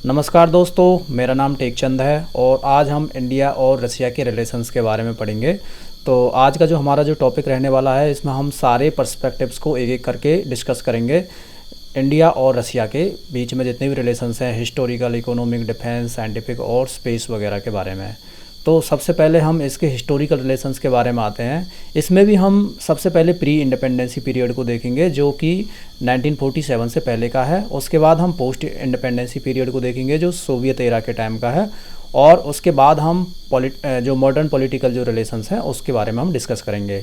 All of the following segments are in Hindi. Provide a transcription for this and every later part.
नमस्कार दोस्तों, मेरा नाम टेकचंद है और आज हम इंडिया और रसिया के रिलेशंस के बारे में पढ़ेंगे। तो आज का जो हमारा जो टॉपिक रहने वाला है, इसमें हम सारे पर्सपेक्टिव्स को एक एक करके डिस्कस करेंगे। इंडिया और रसिया के बीच में जितने भी रिलेशंस हैं, हिस्टोरिकल, इकोनॉमिक, डिफेंस, साइंटिफिक और स्पेस वगैरह के बारे में। तो सबसे पहले हम इसके हिस्टोरिकल रिलेशंस के बारे में आते हैं। इसमें भी हम सबसे पहले प्री इंडिपेंडेंसी पीरियड को देखेंगे, जो कि 1947 से पहले का है। उसके बाद हम पोस्ट इंडिपेंडेंसी पीरियड को देखेंगे, जो सोवियत एरा के टाइम का है। और उसके बाद हम जो मॉडर्न पॉलिटिकल जो रिलेशंस हैं उसके बारे में हम डिस्कस करेंगे।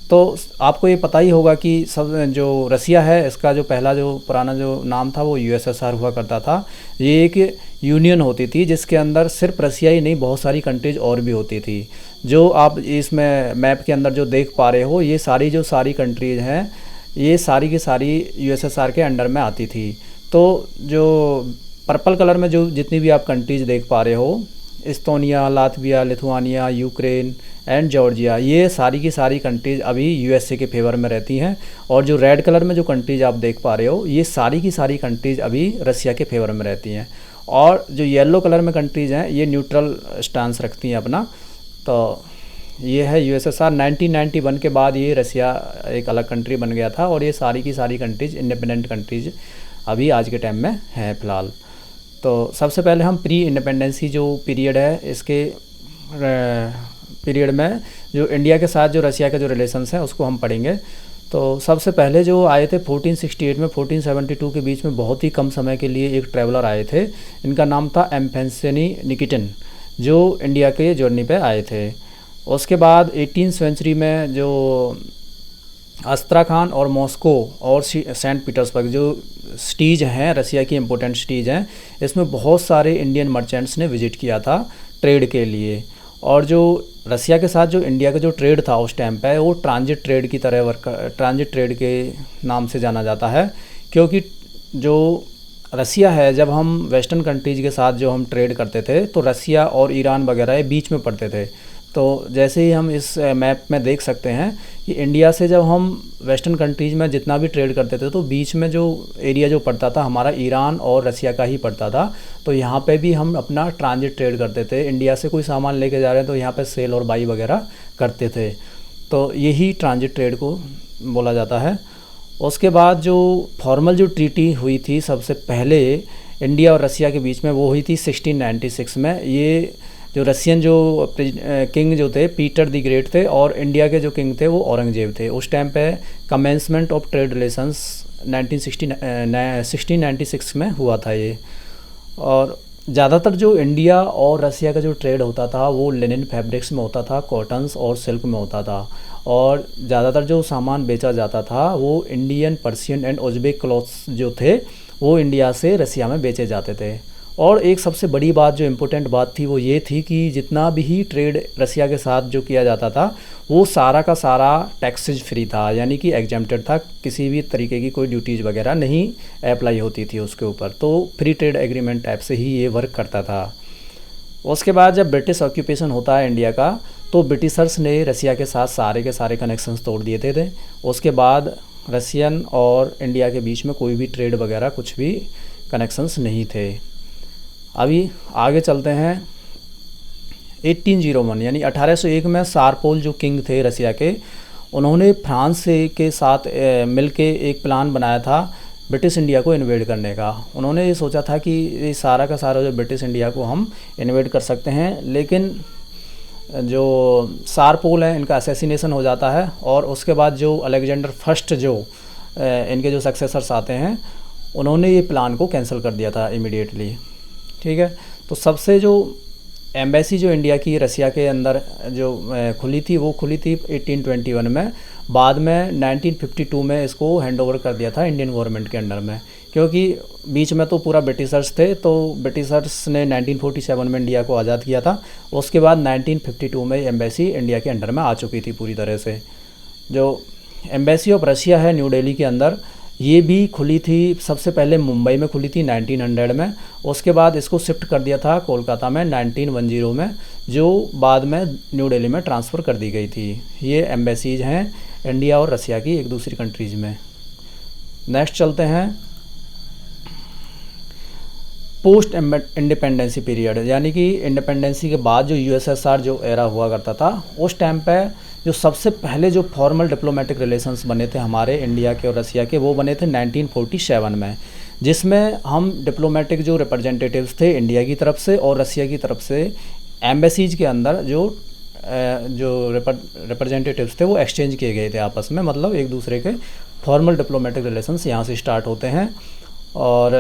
तो आपको ये पता ही होगा कि सब जो रसिया है, इसका जो पहला जो पुराना जो नाम था वो यूएसएसआर हुआ करता था। ये एक यूनियन होती थी जिसके अंदर सिर्फ रसिया ही नहीं, बहुत सारी कंट्रीज और भी होती थी। जो आप इसमें मैप के अंदर जो देख पा रहे हो, ये सारी कंट्रीज हैं, ये सारी की सारी यूएसएसआर के अंडर में आती थी। तो जो पर्पल कलर में जो जितनी भी आप कंट्रीज देख पा रहे हो, Estonia, Latvia, Lithuania, Ukraine and Georgia, ये सारी की सारी कंट्रीज़ अभी यूएसए के फेवर में रहती हैं। और जो रेड कलर में जो कंट्रीज़ आप देख पा रहे हो, ये सारी की सारी कंट्रीज़ अभी रसिया के फेवर में रहती हैं। और जो येलो कलर में कंट्रीज़ हैं, ये न्यूट्रल स्टांस रखती हैं अपना। तो ये है यूएसएसआर। 1991 के बाद ये रसिया एक अलग कंट्री बन गया था और ये सारी की सारी कंट्रीज़ इंडिपेंडेंट कंट्रीज़ अभी आज के टाइम में हैं फ़िलहाल। तो सबसे पहले हम प्री इंडिपेंडेंसी जो पीरियड है, इसके पीरियड में जो इंडिया के साथ जो रसिया के जो रिलेशंस हैं उसको हम पढ़ेंगे। तो सबसे पहले जो आए थे 1468 में 1472 के बीच में बहुत ही कम समय के लिए एक ट्रैवलर आए थे। इनका नाम था एम्फेंसेनी निकिटिन, जो इंडिया के जर्नी पे आए थे। उसके बाद 18वीं सेंचुरी में जो अस्त्राखान और मॉस्को और सेंट पीटर्सबर्ग जो सिटीज़ हैं, रसिया की इम्पोर्टेंट सिटीज़ हैं, इसमें बहुत सारे इंडियन मर्चेंट्स ने विज़िट किया था ट्रेड के लिए। और जो रसिया के साथ जो इंडिया का जो ट्रेड था उस टाइम पे, वो ट्रांजिट ट्रेड की तरह ट्रांजिट ट्रेड के नाम से जाना जाता है। क्योंकि जो रसिया है, जब हम वेस्टर्न कंट्रीज़ के साथ जो हम ट्रेड करते थे, तो रसिया और ईरान वगैरह ये बीच में पड़ते थे। तो जैसे ही हम इस मैप में देख सकते हैं कि इंडिया से जब हम वेस्टर्न कंट्रीज़ में जितना भी ट्रेड करते थे, तो बीच में जो एरिया जो पड़ता था हमारा ईरान और रसिया का ही पड़ता था। तो यहाँ पे भी हम अपना ट्रांजिट ट्रेड करते थे। इंडिया से कोई सामान लेके जा रहे हैं तो यहाँ पे सेल और बाई वगैरह करते थे। तो यही ट्रांजिट ट्रेड को बोला जाता है। उसके बाद जो फॉर्मल जो ट्रीटी हुई थी सबसे पहले इंडिया और रसिया के बीच में, वो हुई थी 1696 में। ये जो रसियन जो किंग जो थे, पीटर द ग्रेट थे, और इंडिया के जो किंग थे वो औरंगजेब थे। उस टाइम पे कमेंसमेंट ऑफ ट्रेड रिलेशंस 1696 में हुआ था ये। और ज़्यादातर जो इंडिया और रसिया का जो ट्रेड होता था वो लिनन फैब्रिक्स में होता था, कॉटन्स और सिल्क में होता था। और ज़्यादातर जो सामान बेचा जाता था वो Indian, Persian and Uzbek clothes जो थे वो इंडिया से रसिया में बेचे जाते थे। और एक सबसे बड़ी बात, जो इम्पोर्टेंट बात थी, वो ये थी कि जितना भी ट्रेड रसिया के साथ जो किया जाता था वो सारा का सारा टैक्सेज फ्री था, यानी कि एग्जेम्प्टेड था। किसी भी तरीके की कोई ड्यूटीज़ वगैरह नहीं अप्लाई होती थी उसके ऊपर। तो फ्री ट्रेड एग्रीमेंट टाइप से ही ये वर्क करता था। उसके बाद जब ब्रिटिश ऑक्यूपेशन होता है इंडिया का, तो ब्रिटिशर्स ने रसिया के साथ सारे के सारे कनेक्शंस तोड़ दिए थे। उसके बाद रसियन और इंडिया के बीच में कोई भी ट्रेड वगैरह कुछ भी कनेक्शंस नहीं थे। अभी आगे चलते हैं। 1801 यानी 1801 में सारपोल जो किंग थे रसिया के, उन्होंने फ्रांस से के साथ मिलके एक प्लान बनाया था ब्रिटिश इंडिया को इन्वेड करने का। उन्होंने ये सोचा था कि ये सारा का सारा जो ब्रिटिश इंडिया को हम इन्वेड कर सकते हैं। लेकिन जो सारपोल हैं, इनका असैसिनेशन हो जाता है। और उसके बाद जो अलेक्जेंडर फर्स्ट जो इनके जो सक्सेसर्स आते हैं, उन्होंने ये प्लान को कैंसिल कर दिया था इमीडिएटली। ठीक है। तो सबसे जो एम्बेसी जो इंडिया की रसिया के अंदर जो खुली थी, वो खुली थी 1821 में। बाद में 1952 में इसको हैंड ओवर कर दिया था इंडियन गवर्नमेंट के अंडर में। क्योंकि बीच में तो पूरा ब्रिटिशर्स थे, तो ब्रिटिशर्स ने 1947 में इंडिया को आज़ाद किया था। उसके बाद 1952 में एम्बेसी इंडिया के अंडर में आ चुकी थी पूरी तरह से। जो एम्बेसी ऑफ रशिया है न्यू दिल्ली के अंदर, ये भी खुली थी सबसे पहले मुंबई में खुली थी 1900 में। उसके बाद इसको शिफ्ट कर दिया था कोलकाता में 1910 में, जो बाद में न्यू दिल्ली में ट्रांसफ़र कर दी गई थी। ये एम्बेसीज हैं इंडिया और रसिया की एक दूसरी कंट्रीज़ में। नेक्स्ट चलते हैं। पोस्ट इंडिपेंडेंसी पीरियड, यानी कि इंडिपेंडेंसी के बाद जो यूएसएसआर जो एरा हुआ करता था, उस टाइम पे जो सबसे पहले जो फॉर्मल डिप्लोमेटिक रिलेशंस बने थे हमारे इंडिया के और रसिया के, वो बने थे 1947 में, जिसमें हम डिप्लोमेटिक जो रिप्रेजेंटेटिव्स थे इंडिया की तरफ से और रसिया की तरफ से एम्बेसीज के अंदर जो रिप्रेजेंटेटिव्स थे वो एक्सचेंज किए गए थे आपस में, मतलब एक दूसरे के फॉर्मल डिप्लोमेटिक रिलेशंस यहाँ से स्टार्ट होते हैं। और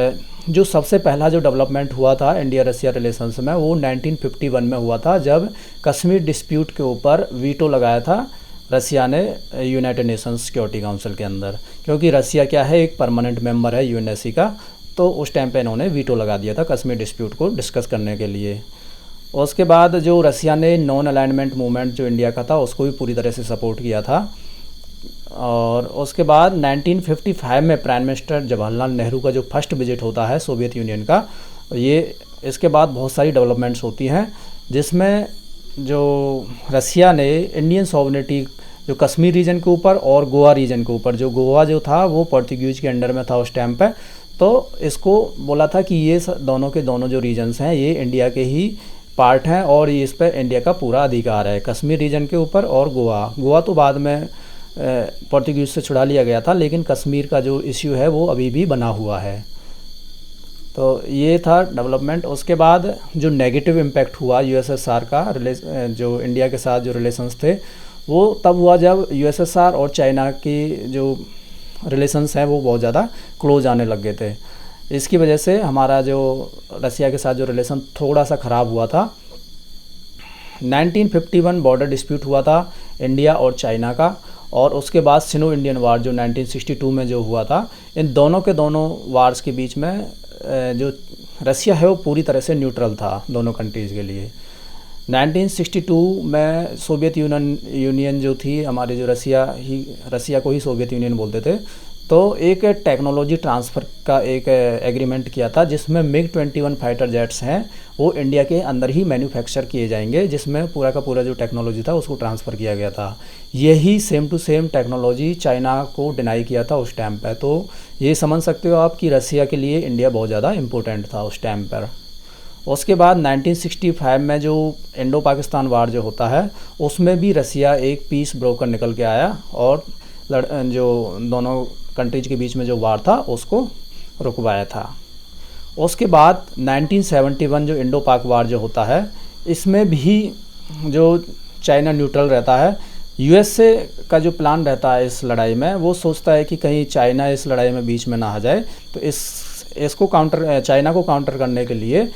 जो सबसे पहला जो डेवलपमेंट हुआ था इंडिया रसिया रिलेशंस में, वो 1951 में हुआ था, जब कश्मीर डिस्प्यूट के ऊपर वीटो लगाया था रसिया ने यूनाइटेड नेशंस सिक्योरिटी काउंसिल के अंदर, क्योंकि रसिया क्या है, एक परमानेंट मेंबर है यूएनएससी का, तो उस टाइम पे इन्होंने वीटो लगा दिया था कश्मीर डिस्प्यूट को डिस्कस करने के लिए। उसके बाद जो रसिया ने नॉन अलाइनमेंट मूवमेंट जो इंडिया का था उसको भी पूरी तरह से सपोर्ट किया था। और उसके बाद 1955 में प्राइम मिनिस्टर जवाहरलाल नेहरू का जो फर्स्ट विजिट होता है सोवियत यूनियन का, ये इसके बाद बहुत सारी डेवलपमेंट्स होती हैं, जिसमें जो रसिया ने इंडियन सॉवरेनिटी जो कश्मीर रीजन के ऊपर और गोवा रीजन के ऊपर, जो गोवा जो था वो पोर्तुगीज के अंडर में था उस टाइम पे, तो इसको बोला था कि ये दोनों के दोनों जो रीजन्स हैं ये इंडिया के ही पार्ट हैं और ये इस पर इंडिया का पूरा अधिकार है, कश्मीर रीजन के ऊपर और गोवा तो बाद में पोर्तुगीज से छुड़ा लिया गया था, लेकिन कश्मीर का जो इश्यू है वो अभी भी बना हुआ है। तो ये था डेवलपमेंट। उसके बाद जो नेगेटिव इम्पैक्ट हुआ यूएसएसआर का जो इंडिया के साथ जो रिलेशंस थे, वो तब हुआ जब यूएसएसआर और चाइना की जो रिलेशंस हैं वो बहुत ज़्यादा क्लोज आने लग गए थे। इसकी वजह से हमारा जो रसिया के साथ जो रिलेशन थोड़ा सा ख़राब हुआ था। 1951 बॉर्डर डिस्प्यूट हुआ था इंडिया और चाइना का, और उसके बाद सिनो इंडियन वार जो 1962 में जो हुआ था, इन दोनों के दोनों वार्स के बीच में जो रसिया है वो पूरी तरह से न्यूट्रल था दोनों कंट्रीज़ के लिए। 1962 में सोवियत यूनियन जो थी हमारे, जो रसिया को ही सोवियत यूनियन बोलते थे, तो एक टेक्नोलॉजी ट्रांसफ़र का एक एग्रीमेंट किया था, जिसमें MiG-21 फाइटर जेट्स हैं वो इंडिया के अंदर ही मैन्युफैक्चर किए जाएंगे, जिसमें पूरा का पूरा जो टेक्नोलॉजी था उसको ट्रांसफ़र किया गया था। यही same to same technology China को डिनाई किया था उस टाइम पर। तो ये समझ सकते हो आप कि रसिया के लिए इंडिया बहुत ज़्यादा इम्पोर्टेंट था उस टाइम पर। उसके बाद 1965 में जो इंडो पाकिस्तान वार जो होता है, उसमें भी रसिया एक पीस ब्रोकर निकल के आया और जो दोनों कंट्रीज के बीच में जो वार था उसको रुकवाया था। उसके बाद 1971 जो इंडो पाक वार जो होता है, इसमें भी जो चाइना न्यूट्रल रहता है, यूएसए का जो प्लान रहता है इस लड़ाई में, वो सोचता है कि कहीं चाइना इस लड़ाई में बीच में ना आ जाए, तो इसको चाइना को काउंटर करने के लिए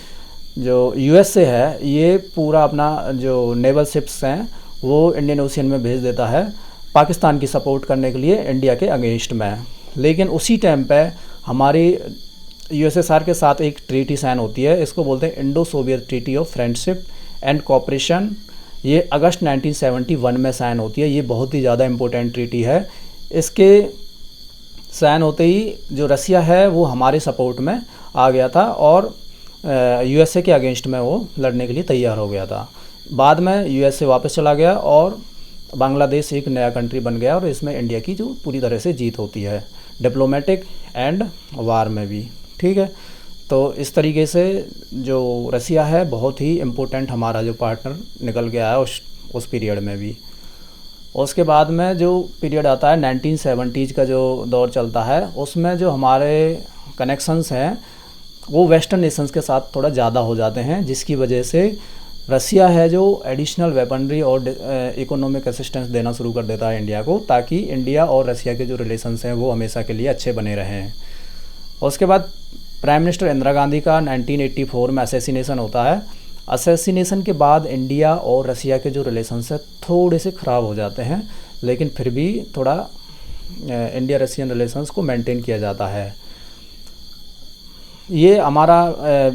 जो यूएसए है ये पूरा अपना जो नेवल शिप्स हैं वो इंडियन ओशियन में भेज देता है पाकिस्तान की सपोर्ट करने के लिए इंडिया के अगेंस्ट में। लेकिन उसी टाइम पे हमारी यूएसएसआर के साथ एक ट्रीटी साइन होती है, इसको बोलते हैं Indo Soviet treaty of friendship and cooperation. ये अगस्त 1971 में साइन होती है। ये बहुत ही ज़्यादा इम्पोर्टेंट ट्रीटी है। इसके साइन होते ही जो रसिया है वो हमारे सपोर्ट में आ गया था और यूएसए के अगेंस्ट में वो लड़ने के लिए तैयार हो गया था। बाद में यूएसए वापस चला गया और बांग्लादेश एक नया कंट्री बन गया और इसमें इंडिया की जो पूरी तरह से जीत होती है डिप्लोमेटिक एंड वार में भी। ठीक है, तो इस तरीके से जो रसिया है बहुत ही इम्पोर्टेंट हमारा जो पार्टनर निकल के आया उस पीरियड में भी। उसके बाद में जो पीरियड आता है 1970s का जो दौर चलता है, उसमें जो हमारे कनेक्शंस हैं वो वेस्टर्न नेशंस के साथ थोड़ा ज़्यादा हो जाते हैं, जिसकी वजह से रसिया है जो एडिशनल वेपनरी और इकोनॉमिक असिस्टेंस देना शुरू कर देता है इंडिया को, ताकि इंडिया और रसिया के जो रिलेशंस हैं वो हमेशा के लिए अच्छे बने रहें। उसके बाद प्राइम मिनिस्टर इंदिरा गांधी का 1984 में असैसिनेशन होता है। असैसिनेशन के बाद इंडिया और रसिया के जो रिलेशंस हैं थोड़े से ख़राब हो जाते हैं, लेकिन फिर भी थोड़ा इंडिया रसियन रिलेशंस को मेंटेन किया जाता है। ये हमारा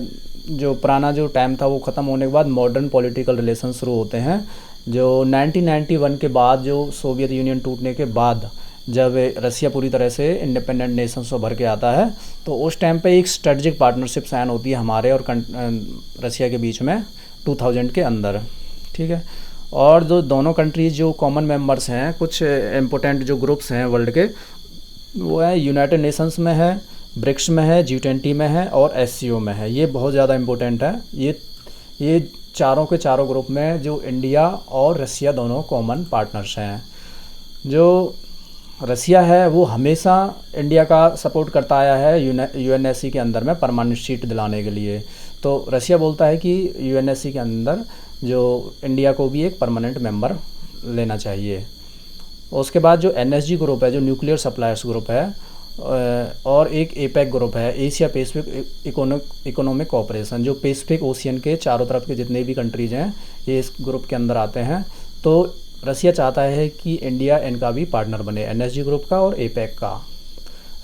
जो पुराना जो टाइम था वो ख़त्म होने के बाद मॉडर्न पॉलिटिकल रिलेशन शुरू होते हैं। जो 1991 के बाद जो सोवियत यूनियन टूटने के बाद जब रसिया पूरी तरह से इंडिपेंडेंट नेशंस से भर के आता है, तो उस टाइम पे एक स्ट्रेटजिक पार्टनरशिप साइन होती है हमारे और रसिया के बीच में 2000 के अंदर। ठीक है, और जो दोनों कंट्रीज़ जो कॉमन मेंबर्स हैं, कुछ इम्पोर्टेंट जो ग्रुप्स हैं वर्ल्ड के, वो है यूनाइटेड नेशंस में है, ब्रिक्स में है, G20 में है और SCO में है। ये बहुत ज़्यादा इम्पोर्टेंट है। ये चारों के चारों ग्रुप में जो इंडिया और रसिया दोनों कॉमन पार्टनर्स हैं। जो रसिया है वो हमेशा इंडिया का सपोर्ट करता आया है UNSC के अंदर में परमानेंट सीट दिलाने के लिए। तो रसिया बोलता है कि UNSC के अंदर जो इंडिया को भी एक परमानेंट मेंबर लेना चाहिए। उसके बाद जो NSG ग्रुप है, जो न्यूक्लियर सप्लायर्स ग्रुप है, और एक APEC ग्रुप है, एशिया पैसिफिक इकोनॉमिक कोऑपरेशन, जो पैसिफिक ओशियन के चारों तरफ के जितने भी कंट्रीज़ हैं ये इस ग्रुप के अंदर आते हैं। तो रसिया चाहता है कि इंडिया इनका भी पार्टनर बने, NSG ग्रुप का और APEC का।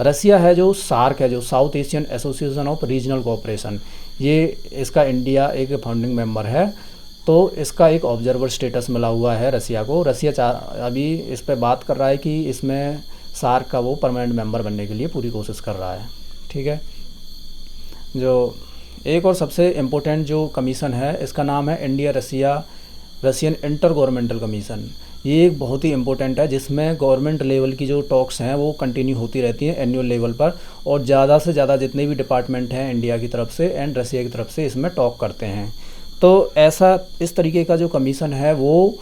रसिया है जो सार्क है, जो south Asian association of regional cooperation, ये इसका इंडिया एक फाउंडिंग मेंबर है। तो इसका एक ऑब्जर्वर स्टेटस मिला हुआ है रसिया को। रसिया अभी इस पे बात कर रहा है कि इसमें सार्क का वो परमानेंट मेंबर बनने के लिए पूरी कोशिश कर रहा है। ठीक है। जो एक और सबसे इम्पोर्टेंट जो कमीशन है, इसका नाम है India Russian inter governmental commission. ये एक बहुत ही इम्पोर्टेंट है, जिसमें गवर्नमेंट लेवल की जो टॉक्स हैं वो कंटिन्यू होती रहती हैं एनुअल लेवल पर, और ज़्यादा से ज़्यादा जितने भी डिपार्टमेंट हैं इंडिया की तरफ से एंड रसिया की तरफ से इसमें टॉक करते हैं। तो ऐसा इस तरीके का जो कमीशन है वो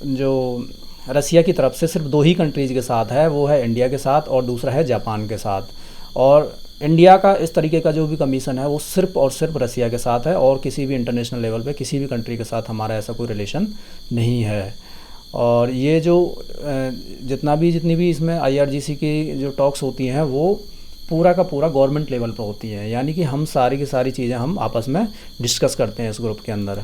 जो रसिया की तरफ से सिर्फ 2 ही कंट्रीज़ के साथ है, वो है इंडिया के साथ और दूसरा है जापान के साथ। और इंडिया का इस तरीके का जो भी कमीशन है वो सिर्फ और सिर्फ रसिया के साथ है, और किसी भी इंटरनेशनल लेवल पे किसी भी कंट्री के साथ हमारा ऐसा कोई रिलेशन नहीं है। और ये जो जितनी भी इसमें IRGC की जो टॉक्स होती हैं वो पूरा का पूरा गवर्नमेंट लेवल पर होती हैं, यानी कि हम सारी की सारी चीज़ें हम आपस में डिस्कस करते हैं इस ग्रुप के अंदर,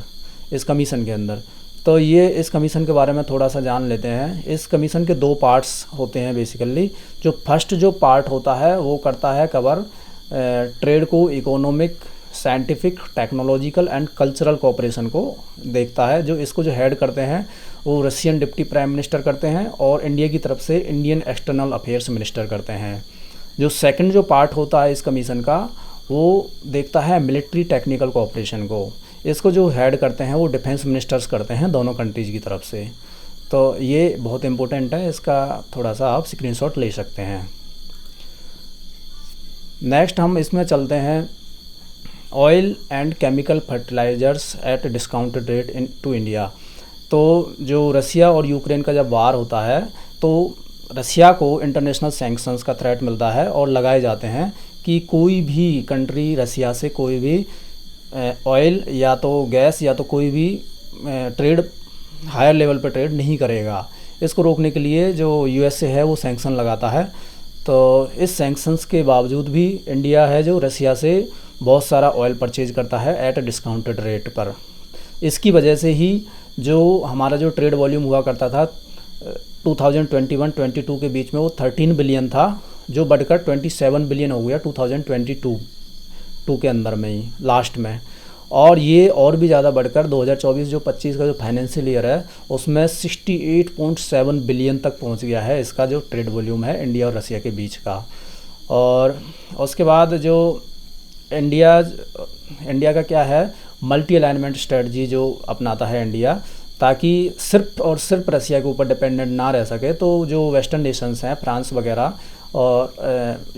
इस कमीशन के अंदर। तो ये इस कमीशन के बारे में थोड़ा सा जान लेते हैं। इस कमीशन के 2 पार्ट्स होते हैं बेसिकली। जो फर्स्ट जो पार्ट होता है वो करता है कवर ट्रेड को, economic, scientific, technological and cultural cooperation को देखता है। जो इसको जो हेड करते हैं वो रशियन डिप्टी प्राइम मिनिस्टर करते हैं, और इंडिया की तरफ से इंडियन एक्सटर्नल अफेयर्स मिनिस्टर करते हैं। जो सेकंड जो पार्ट होता है इस कमीशन का वो देखता है मिलिट्री टेक्निकल कोऑपरेशन को। इसको जो हेड करते हैं वो डिफेंस मिनिस्टर्स करते हैं दोनों कंट्रीज़ की तरफ से। तो ये बहुत इम्पोर्टेंट है, इसका थोड़ा सा आप स्क्रीनशॉट ले सकते हैं। नेक्स्ट हम इसमें चलते हैं oil and chemical fertilisers at discounted rate in to India. तो जो रसिया और यूक्रेन का जब वार होता है तो रसिया को इंटरनेशनल सैंक्शंस का थ्रेट मिलता है और लगाए जाते हैं कि कोई भी कंट्री रसिया से कोई भी ऑयल या तो गैस या तो कोई भी ट्रेड हायर लेवल पर ट्रेड नहीं करेगा। इसको रोकने के लिए जो USA है वो सैंक्शन लगाता है। तो इस सैंक्शंस के बावजूद भी इंडिया है जो रसिया से बहुत सारा ऑयल परचेज करता है एट डिस्काउंटेड रेट पर। इसकी वजह से ही जो हमारा जो ट्रेड वॉल्यूम हुआ करता था 2021-22 के बीच में वो 13 बिलियन था, जो बढ़कर 27 बिलियन हो गया 2022 के अंदर में ही लास्ट में। और ये और भी ज़्यादा बढ़कर 2024 जो 25 का जो फाइनेंशियल ईयर है उसमें 68.7 बिलियन तक पहुंच गया है इसका जो ट्रेड वॉल्यूम है इंडिया और रसिया के बीच का। और उसके बाद जो इंडिया का क्या है, मल्टी अलाइनमेंट स्ट्रेटजी जो अपनाता है इंडिया, ताकि सिर्फ और सिर्फ रसिया के ऊपर डिपेंडेंट ना रह सके। तो जो वेस्टर्न नेशंस हैं, फ्रांस वगैरह और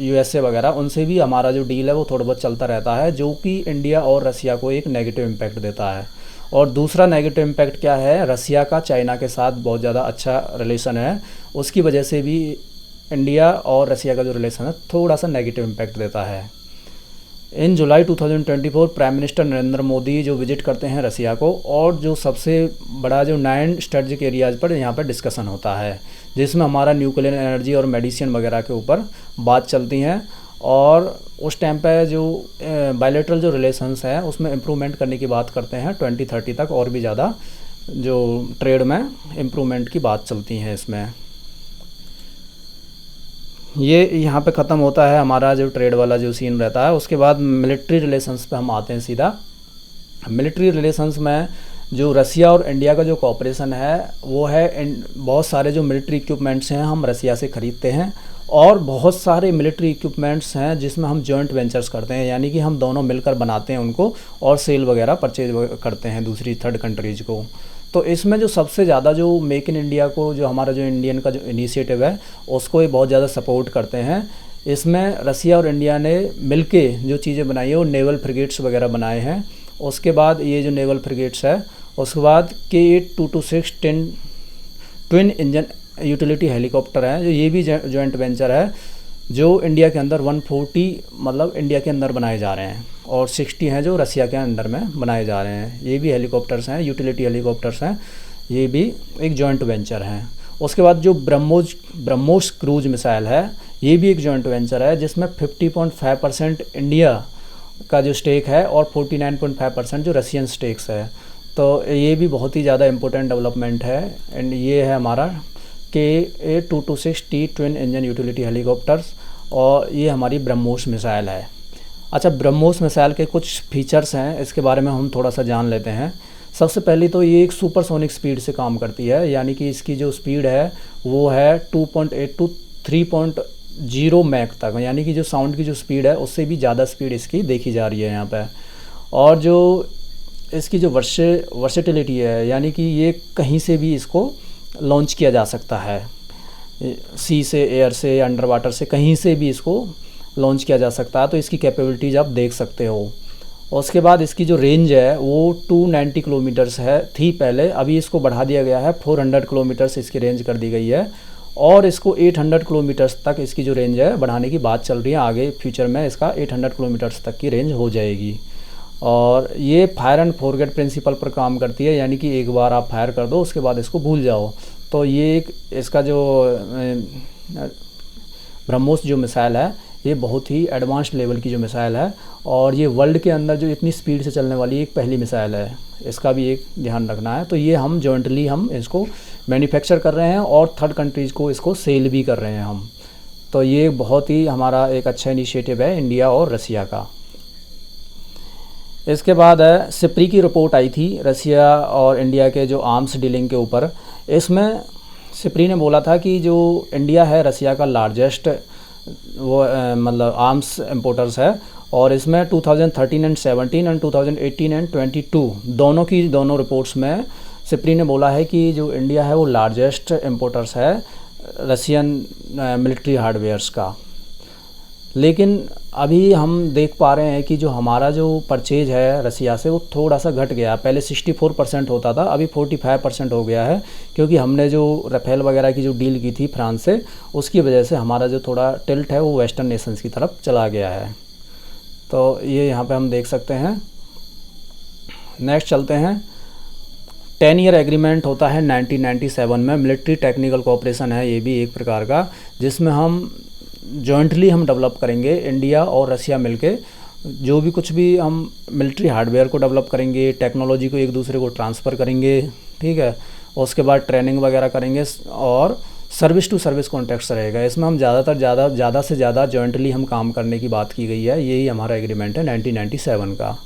USA वगैरह, उनसे भी हमारा जो डील है वो थोड़ा बहुत चलता रहता है, जो कि इंडिया और रसिया को एक नेगेटिव इम्पैक्ट देता है। और दूसरा नेगेटिव इम्पैक्ट क्या है, रसिया का चाइना के साथ बहुत ज़्यादा अच्छा रिलेशन है, उसकी वजह से भी इंडिया और रसिया का जो रिलेशन है थोड़ा सा नेगेटिव इम्पैक्ट देता है। इन जुलाई 2024 प्राइम मिनिस्टर नरेंद्र मोदी जो विजिट करते हैं रसिया को, और जो सबसे बड़ा जो 9 स्ट्रेटजिक एरियाज़ पर यहाँ पर डिस्कशन होता है, जिसमें हमारा न्यूक्लियर एनर्जी और मेडिसिन वगैरह के ऊपर बात चलती हैं। और उस टाइम पे जो बायलैटरल जो रिलेशंस हैं उसमें इम्प्रूवमेंट करने की बात करते हैं 2030 तक, और भी ज़्यादा जो ट्रेड में इम्प्रूवमेंट की बात चलती हैं इसमें। ये यहाँ पे ख़त्म होता है हमारा जो ट्रेड वाला जो सीन रहता है। उसके बाद मिलिट्री रिलेशंस पे हम आते हैं सीधा। मिलिट्री रिलेशंस में जो रसिया और इंडिया का जो कोऑपरेशन है वो है, बहुत सारे जो मिलिट्री इक्विपमेंट्स हैं हम रसिया से ख़रीदते हैं, और बहुत सारे मिलिट्री इक्विपमेंट्स हैं जिसमें हम जॉइंट वेंचर्स करते हैं, यानी कि हम दोनों मिलकर बनाते हैं उनको और सेल वगैरह परचेज करते हैं दूसरी थर्ड कंट्रीज़ को। तो इसमें जो सबसे ज़्यादा जो मेक इन इंडिया को, जो हमारा जो इंडियन का जो इनिशिएटिव है, उसको ये बहुत ज़्यादा सपोर्ट करते हैं। इसमें रसिया और इंडिया ने मिलके जो चीज़ें बनाई है वो नेवल फ्रिगेट्स वगैरह बनाए हैं। उसके बाद ये जो नेवल फ्रिगेट्स है, उसके बाद KA-226 twin engine utility helicopter है, जो ये भी जॉइंट वेंचर है, जो इंडिया के अंदर 140 मतलब इंडिया के अंदर बनाए जा रहे हैं, और 60 हैं जो रसिया के अंदर में बनाए जा रहे हैं। ये भी हेलीकॉप्टर्स हैं, यूटिलिटी हेलीकॉप्टर्स हैं, ये भी एक जॉइंट वेंचर हैं। उसके बाद जो ब्रह्मोस क्रूज मिसाइल है, ये भी एक जॉइंट वेंचर है, जिसमें 50.5% इंडिया का जो स्टेक है और 49.5% जो रशियन स्टेक्स है। तो ये भी बहुत ही ज़्यादा इम्पोर्टेंट डेवलपमेंट है। एंड ये है हमारा KA-226T twin engine utility helicopters, और ये हमारी ब्रह्मोस मिसाइल है। अच्छा, ब्रह्मोस मिसाइल के कुछ फीचर्स हैं, इसके बारे में हम थोड़ा सा जान लेते हैं। सबसे पहले तो ये एक सुपरसोनिक स्पीड से काम करती है, यानी कि इसकी जो स्पीड है वो है 2.8 to 3.0 मैक तक, यानी कि जो साउंड की जो स्पीड है उससे भी ज़्यादा स्पीड इसकी देखी जा रही है यहाँ पे। और जो इसकी जो वर्सेटिलिटी है, यानी कि ये कहीं से भी इसको लॉन्च किया जा सकता है, सी से, एयर से, अंडर वाटर से, कहीं से भी इसको लॉन्च किया जा सकता है। तो इसकी कैपेबिलिटीज़ आप देख सकते हो। और उसके बाद इसकी जो रेंज है वो 290 किलोमीटर्स है, थी पहले, अभी इसको बढ़ा दिया गया है, 400 किलोमीटर्स इसकी रेंज कर दी गई है, और इसको 800 किलोमीटर्स तक इसकी जो रेंज है बढ़ाने की बात चल रही है। आगे फ्यूचर में इसका 800 किलोमीटर्स तक की रेंज हो जाएगी। और ये फायर एंड फॉरगेट प्रिंसिपल पर काम करती है, यानी कि एक बार आप फायर कर दो, उसके बाद इसको भूल जाओ। तो ये एक इसका जो ब्रह्मोस जो मिसाइल है, ये बहुत ही एडवांस्ड लेवल की जो मिसाइल है, और ये वर्ल्ड के अंदर जो इतनी स्पीड से चलने वाली एक पहली मिसाइल है, इसका भी एक ध्यान रखना है। तो ये हम जॉइंटली हम इसको मैन्युफैक्चर कर रहे हैं और थर्ड कंट्रीज़ को इसको सेल भी कर रहे हैं हम। तो ये बहुत ही हमारा एक अच्छा इनिशिएटिव है इंडिया और रसिया का। इसके बाद है सिप्री की रिपोर्ट आई थी रसिया और इंडिया के जो आर्म्स डीलिंग के ऊपर। इसमें सिप्री ने बोला था कि जो इंडिया है रसिया का लार्जेस्ट वो मतलब आर्म्स इम्पोर्टर्स है, और इसमें 2013 एंड 17 एंड 2018 एंड 22 दोनों रिपोर्ट्स में सिप्री ने बोला है कि जो इंडिया है वो लार्जेस्ट इम्पोर्टर्स है रसियन मिलिट्री हार्डवेयर्स का। लेकिन अभी हम देख पा रहे हैं कि जो हमारा जो परचेज है रसिया से वो थोड़ा सा घट गया। पहले 64% होता था, अभी 45% हो गया है, क्योंकि हमने जो राफेल वगैरह की जो डील की थी फ्रांस से, उसकी वजह से हमारा जो थोड़ा टिल्ट है वो वेस्टर्न नेशंस की तरफ चला गया है। तो ये यहाँ पे हम देख सकते हैं। नेक्स्ट चलते हैं। 10 ईयर एग्रीमेंट होता है 1997 में, मिलिट्री टेक्निकल कोऑपरेशन है ये भी एक प्रकार का, जिसमें हम जॉइंटली हम डेवलप करेंगे, इंडिया और रसिया मिलके जो भी कुछ भी हम मिलिट्री हार्डवेयर को डेवलप करेंगे, टेक्नोलॉजी को एक दूसरे को ट्रांसफ़र करेंगे, ठीक है। उसके बाद ट्रेनिंग वगैरह करेंगे, और सर्विस टू सर्विस कॉन्ट्रैक्ट्स रहेगा। इसमें हम ज़्यादा से ज़्यादा जॉइंटली हम काम करने की बात की गई है। यही हमारा एग्रीमेंट है 1997 का।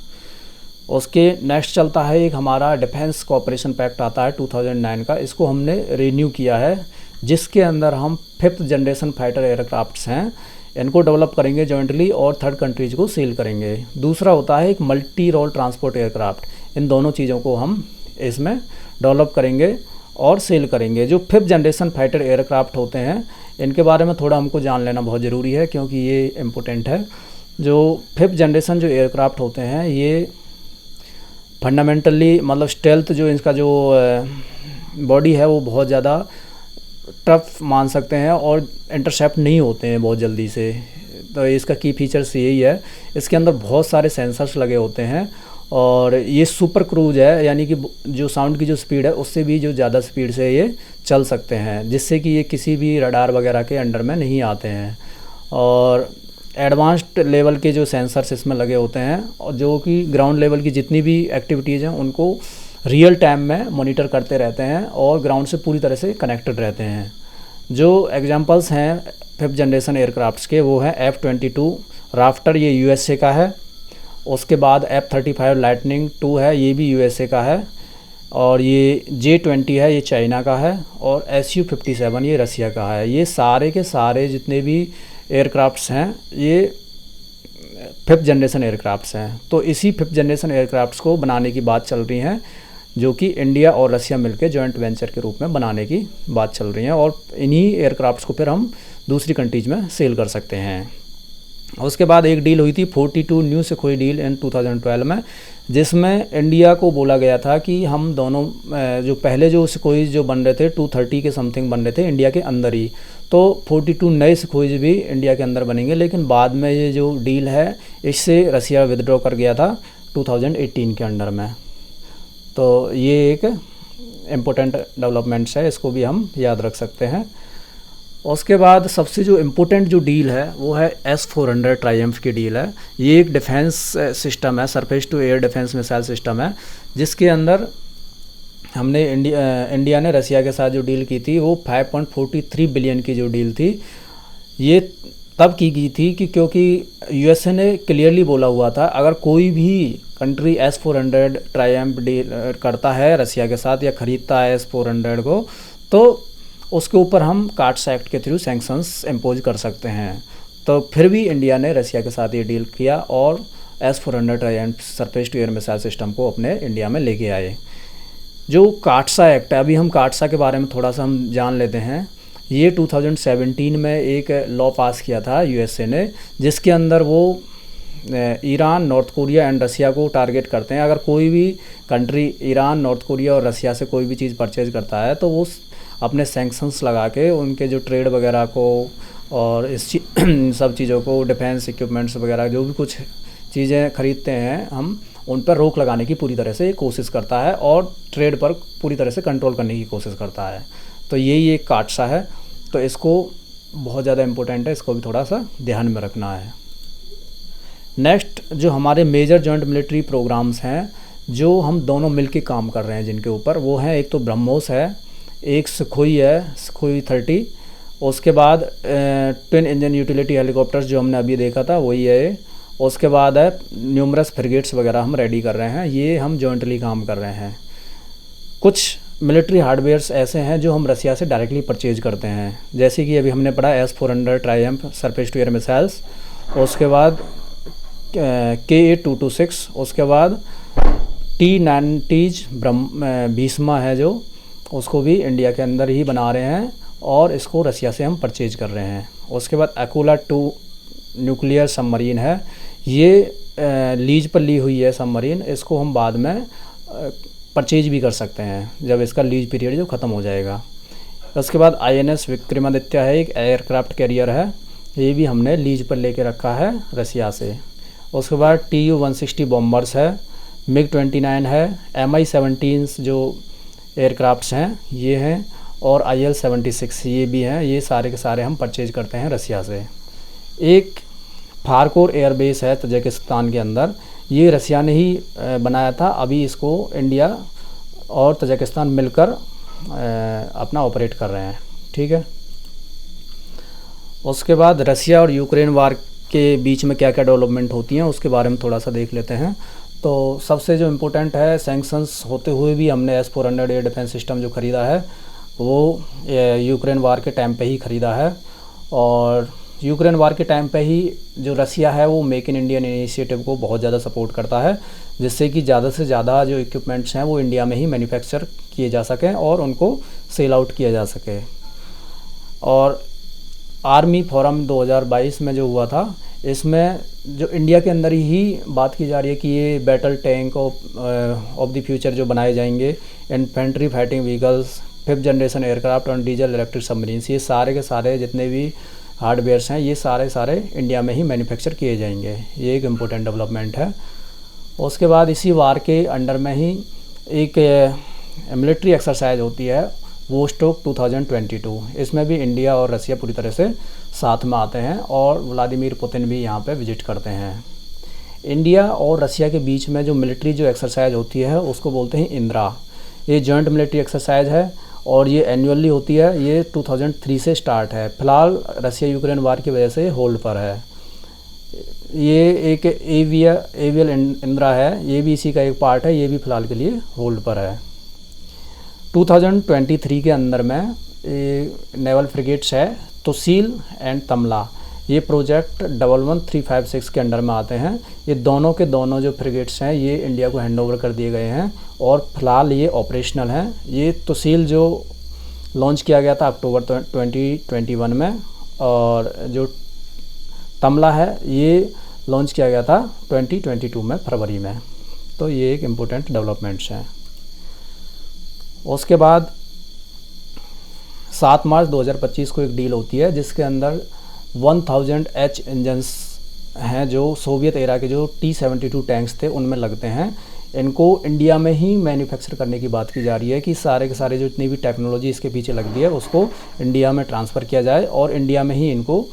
उसके नेक्स्ट चलता है एक हमारा डिफेंस कोऑपरेशन पैक्ट आता है 2009 का। इसको हमने रिन्यू किया है, जिसके अंदर हम 5th जनरेशन फाइटर एयरक्राफ्ट्स हैं, इनको डेवलप करेंगे जॉइंटली और थर्ड कंट्रीज़ को सेल करेंगे। दूसरा होता है एक मल्टी रोल ट्रांसपोर्ट एयरक्राफ्ट। इन दोनों चीज़ों को हम इसमें डेवलप करेंगे और सेल करेंगे। जो 5th जनरेशन फाइटर एयरक्राफ्ट होते हैं, इनके बारे में थोड़ा हमको जान लेना बहुत ज़रूरी है, क्योंकि ये इम्पोर्टेंट है। जो 5th जनरेशन जो एयरक्राफ्ट होते हैं, ये फंडामेंटली मतलब स्टेल्थ जो इसका जो बॉडी है वो बहुत ज़्यादा टफ मान सकते हैं, और इंटरसेप्ट नहीं होते हैं बहुत जल्दी से। तो इसका की फीचर्स यही है। इसके अंदर बहुत सारे सेंसर्स लगे होते हैं, और ये सुपर क्रूज है, यानी कि जो साउंड की जो स्पीड है उससे भी जो ज़्यादा स्पीड से ये चल सकते हैं, जिससे कि ये किसी भी रडार वगैरह के अंडर में नहीं आते हैं। और एडवांस्ड लेवल के जो सेंसर्स इसमें लगे होते हैं, और जो कि ग्राउंड लेवल की जितनी भी एक्टिविटीज़ हैं उनको रियल टाइम में मॉनिटर करते रहते हैं, और ग्राउंड से पूरी तरह से कनेक्टेड रहते हैं। जो एग्जांपल्स हैं 5th जनरेशन एयरक्राफ्ट्स के, वो हैं F-22 राफ्टर, ये USA का है। उसके बाद F-35 लाइटनिंग 2 है, ये भी USA का है। और ये J-20 है, ये चाइना का है। और Su-57 ये रसिया का है। ये सारे के सारे जितने भी एयरक्राफ्ट्स हैं, ये 5th जनरेशन एयरक्राफ्ट्स हैं। तो इसी 5th जनरेशन एयरक्राफ्ट्स को बनाने की बात चल रही है। जो कि इंडिया और रसिया मिलकर जॉइंट वेंचर के रूप में बनाने की बात चल रही है, और इन्हीं एयरक्राफ्ट्स को फिर हम दूसरी कंट्रीज़ में सेल कर सकते हैं। उसके बाद एक डील हुई थी 42 न्यू सुखोई डील इन 2012 में, जिसमें इंडिया को बोला गया था कि हम दोनों जो पहले जो सुखोई जो बन रहे थे 230 के समथिंग बन रहे थे इंडिया के अंदर ही, तो 42 नए सुखोई भी इंडिया के अंदर बनेंगे। लेकिन बाद में ये जो डील है इससे रसिया विदड्रॉ कर गया था 2018 के अंडर में। तो ये एक इम्पोर्टेंट डेवलपमेंट्स है, इसको भी हम याद रख सकते हैं। उसके बाद सबसे जो इम्पोर्टेंट जो डील है वो है S-400 ट्रायम्फ की डील है। ये एक डिफेंस सिस्टम है, surface to air defence missile system है, जिसके अंदर हमने इंडिया ने रसिया के साथ जो डील की थी वो 5.43 बिलियन की जो डील थी, ये तब की गई थी कि क्योंकि यूएसए ने क्लियरली बोला हुआ था अगर कोई भी कंट्री S-400 ट्रायम्फ डील करता है रसिया के साथ या ख़रीदता है S-400 को, तो उसके ऊपर हम कार्ड्स एक्ट के थ्रू सैंक्शंस इम्पोज कर सकते हैं। तो फिर भी इंडिया ने रसिया के साथ ये डील किया और S-400 triumph surface to air missile system को अपने इंडिया में लेके आए। जो कार्डसा एक्ट है, अभी हम कार्डसा के बारे में थोड़ा सा हम जान लेते हैं। ये 2017 में एक लॉ पास किया था यूएसए ने, जिसके अंदर वो Iran, North Korea and Russia को टारगेट करते हैं। अगर कोई भी कंट्री ईरान, नॉर्थ कोरिया और रसिया से कोई भी चीज़ परचेज करता है तो वो अपने सैंक्शंस लगा के उनके जो ट्रेड वगैरह को और इस सब चीज़ों को, डिफेंस इक्विपमेंट्स वगैरह जो भी कुछ चीज़ें खरीदते हैं हम, उन पर रोक लगाने की पूरी तरह से कोशिश करता है और ट्रेड पर पूरी तरह से कंट्रोल करने की कोशिश करता है। तो यही एक कार्डसा है, तो इसको बहुत ज़्यादा इम्पोर्टेंट है, इसको भी थोड़ा सा ध्यान में रखना है। नेक्स्ट जो हमारे मेजर जॉइंट मिलिट्री प्रोग्राम्स हैं जो हम दोनों मिलके काम कर रहे हैं जिनके ऊपर, वो हैं एक तो ब्रह्मोस है, एक सुखोई है, सुखोई 30, उसके बाद ट्विन इंजन यूटिलिटी हेलीकॉप्टर्स जो हमने अभी देखा था वही है, उसके बाद है न्यूमरस फ्रिगेट्स वगैरह हम रेडी कर रहे हैं, ये हम जॉइंटली काम कर रहे हैं। कुछ मिलिट्री हार्डवेयर्स ऐसे हैं जो हम रसिया से डायरेक्टली परचेज करते हैं, जैसे कि अभी हमने पढ़ा S-400 triumph surface to air missiles, उसके बाद Ka-226, उसके बाद T-90 भीष्मा है जो, उसको भी इंडिया के अंदर ही बना रहे हैं और इसको रसिया से हम परचेज कर रहे हैं। उसके बाद अकोला 2 न्यूक्लियर सबमरीन है, ये लीज पर ली हुई है सबमरीन, इसको हम बाद में परचेज भी कर सकते हैं जब इसका लीज पीरियड जो ख़त्म हो जाएगा। उसके बाद INS विक्रमादित्य है, एक एयरक्राफ्ट कैरियर है, ये भी हमने लीज पर लेके रखा है रसिया से। उसके बाद Tu-160 बॉम्बर्स है, MiG-29 है, Mi-17 जो एयरक्राफ्ट्स हैं ये हैं, और IL-76 ये भी हैं, ये सारे के सारे हम परचेज करते हैं रसिया से। एक फारकोर एयरबेस है तजाकिस्तान के अंदर, ये रसिया ने ही बनाया था, अभी इसको इंडिया और तजाकिस्तान मिलकर अपना ऑपरेट कर रहे हैं, ठीक है। उसके बाद रसिया और यूक्रेन वार के बीच में क्या क्या डेवलपमेंट होती हैं उसके बारे में थोड़ा सा देख लेते हैं। तो सबसे जो इम्पोर्टेंट है, सैंक्शंस होते हुए भी हमने S-400 एयर डिफेंस सिस्टम जो ख़रीदा है वो यूक्रेन वार के टाइम पे ही ख़रीदा है, और यूक्रेन वार के टाइम पे ही जो रसिया है वो मेक इन इंडियन इनिशिएटिव को बहुत ज़्यादा सपोर्ट करता है, जिससे कि ज़्यादा से ज़्यादा जो इक्विपमेंट्स हैं वो इंडिया में ही मैन्युफैक्चर किए जा सकें और उनको सेल आउट किया जा सके। और आर्मी फोरम 2022 में जो हुआ था, इसमें जो इंडिया के अंदर ही बात की जा रही है कि ये battle tank of the future जो बनाए जाएंगे, infantry fighting vehicles, 5th generation aircraft और डीजल इलेक्ट्रिक सबमरीन्स, ये सारे के सारे जितने भी हार्डवेयर्स हैं ये सारे इंडिया में ही मैन्युफैक्चर किए जाएंगे, ये एक इम्पोर्टेंट डेवलपमेंट है। उसके बाद इसी वार के अंडर में ही एक मिलिट्री एक्सरसाइज होती है वोस्टोक 2022, इसमें भी इंडिया और रसिया पूरी तरह से साथ में आते हैं और व्लादिमीर पुतिन भी यहाँ पे विजिट करते हैं। इंडिया और रसिया के बीच में जो मिलिट्री जो एक्सरसाइज होती है उसको बोलते हैं इंदिरा, ये जॉइंट मिलिट्री एक्सरसाइज है और ये एनुअली होती है, ये 2003 से स्टार्ट है। फ़िलहाल रसिया यूक्रेन वार की वजह से होल्ड पर है। ये एक एवियल इंदिरा है, ये भी इसी का एक पार्ट है, ये भी फ़िलहाल के लिए होल्ड पर है। 2023 के अंदर में नेवल फ्रिगेट्स है तोसील एंड तमला, ये प्रोजेक्ट 11356 के अंडर में आते हैं। ये दोनों के दोनों जो फ्रिगेट्स हैं ये इंडिया को हैंडओवर कर दिए गए हैं और फिलहाल ये ऑपरेशनल हैं। ये तुसील जो लॉन्च किया गया था अक्टूबर 2021 में, और जो तमला है ये लॉन्च किया गया था 2022 में, फरवरी में। तो ये एक इम्पोर्टेंट डेवलपमेंट्स हैं। उसके बाद 7 मार्च 2025 को एक डील होती है जिसके अंदर 1000 H इंजन्स हैं जो सोवियत एरा के जो T-72 टैंक्स थे उनमें लगते हैं। इनको इंडिया में ही मैन्युफैक्चर करने की बात की जा रही है कि सारे के सारे जो जितनी भी टेक्नोलॉजी इसके पीछे लग रही है उसको इंडिया में ट्रांसफ़र किया जाए और इंडिया में ही इनको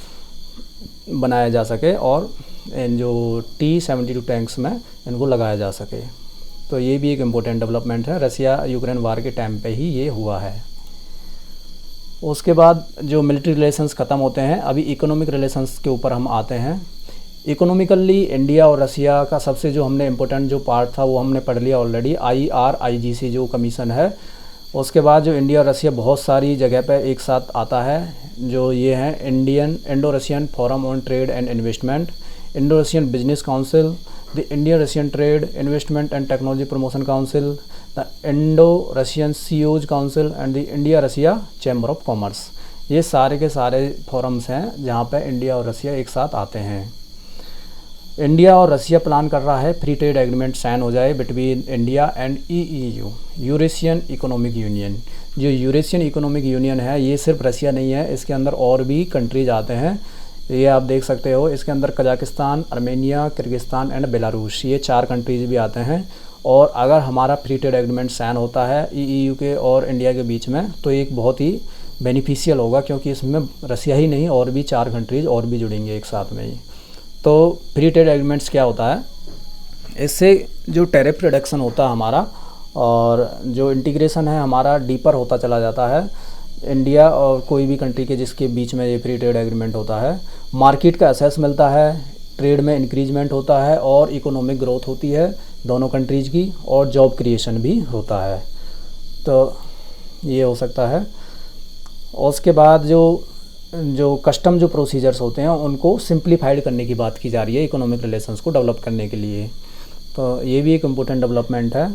बनाया जा सके और इन जो T-72 टैंक्स में इनको लगाया जा सके। तो ये भी एक इम्पोर्टेंट डेवलपमेंट है। रसिया यूक्रेन वार के टाइम पे ही ये हुआ है। उसके बाद जो मिलिट्री रिलेशंस ख़त्म होते हैं, अभी इकोनॉमिक रिलेशंस के ऊपर हम आते हैं। इकोनॉमिकली इंडिया और रसिया का सबसे जो हमने इम्पोर्टेंट जो पार्ट था वो हमने पढ़ लिया ऑलरेडी, IRIGC जो कमीशन है। उसके बाद जो इंडिया और रसिया बहुत सारी जगह पे एक साथ आता है, जो ये हैं Indo Russian forum on trade and investment, Indo Russian business council, the Indian Russian trade investment and technology promotion council, the Indo Russian CEOs council and the India Russia chamber of commerce. ये सारे के सारे फोरम्स हैं जहाँ पे इंडिया और रसिया एक साथ आते हैं। इंडिया और रसिया प्लान कर रहा है फ्री ट्रेड एग्रीमेंट साइन हो जाए between India and EEU, Eurasian economic union. जो यूरेशियन इकोनॉमिक यूनियन है ये सिर्फ रसिया नहीं है, इसके अंदर और भी कंट्रीज आते हैं। ये आप देख सकते हो, इसके अंदर Kazakhstan, Armenia, Kyrgyzstan and Belarus, ये 4 कंट्रीज भी आते हैं। और अगर हमारा फ्री ट्रेड एग्रीमेंट साइन होता है EEU के और इंडिया के बीच में तो एक बहुत ही बेनिफिशियल होगा, क्योंकि इसमें रसिया ही नहीं और भी 4 कंट्रीज और भी जुड़ेंगे एक साथ में ही। तो फ्री ट्रेड एग्रीमेंट्स क्या होता है, इससे जो टैरिफ रिडक्शन होता है हमारा और जो इंटीग्रेशन है हमारा डीपर होता चला जाता है इंडिया और कोई भी कंट्री के जिसके बीच में ये फ्री ट्रेड एग्रीमेंट होता है। मार्केट का एक्सेस मिलता है, ट्रेड में इंक्रीजमेंट होता है और इकोनॉमिक ग्रोथ होती है दोनों कंट्रीज की, और जॉब क्रिएशन भी होता है। तो ये हो सकता है। और उसके बाद जो कस्टम जो प्रोसीजर्स होते हैं उनको सिंप्लीफाइड करने की बात की जा रही है इकोनॉमिक रिलेशंस को डेवलप करने के लिए। तो ये भी एक इम्पोर्टेंट डेवलपमेंट है।